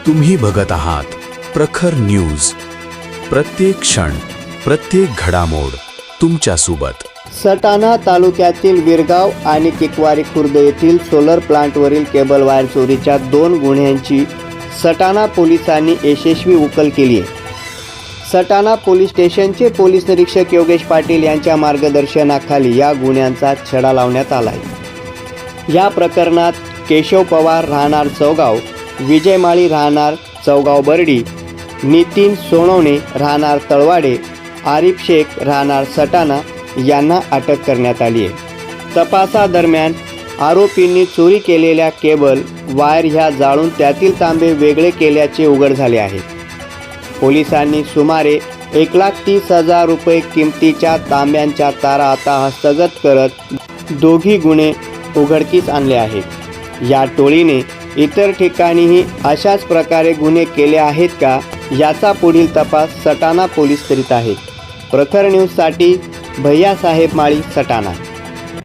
तुम्ही बघत आहात प्रखर न्यूज. प्रत्येक क्षण, प्रत्येक घडामोड तुमच्या सोबत. सटाणा तालुक्यातील विरगाव आणि किकवारी खुर्द येथील सोलर प्लांटवरील केबल वायर चोरीच्या 2 गुन्ह्यांची सटाणा पोलिसांनी यशस्वी उकल केली आहे. सटाणा पोलीस स्टेशनचे पोलीस निरीक्षक योगेश पाटील यांच्या मार्गदर्शनाखाली या गुन्ह्यांचा छडा लावण्यात आला आहे. या प्रकरणात केशव पवार राहणार चौगाव, विजय माळी राहणार चौगाव बर्डी, नितीन सोनवणे राहणार तळवाडे, आरिफ शेख राहणार सटाणा यांना अटक करण्यात आली आहे. तपासादरम्यान आरोपींनी चोरी केलेल्या केबल वायर ह्या जाळून त्यातील तांबे वेगळे केल्याचे उघड झाले आहे. पोलिसांनी सुमारे 1,30,000 रुपये किमतीच्या तांब्यांच्या तारा आता हस्तगत करत दोघी गुन्हे उघडकीस आणले आहेत. या टोळीने इतर ठिकाणीही अशाच प्रकारे गुन्हे केले आहेत का, याचा पुढील तपास सटाणा पोलीस करीत आहेत. प्रखर न्यूजसाठी भैयासाहेब माळी, सटाणा.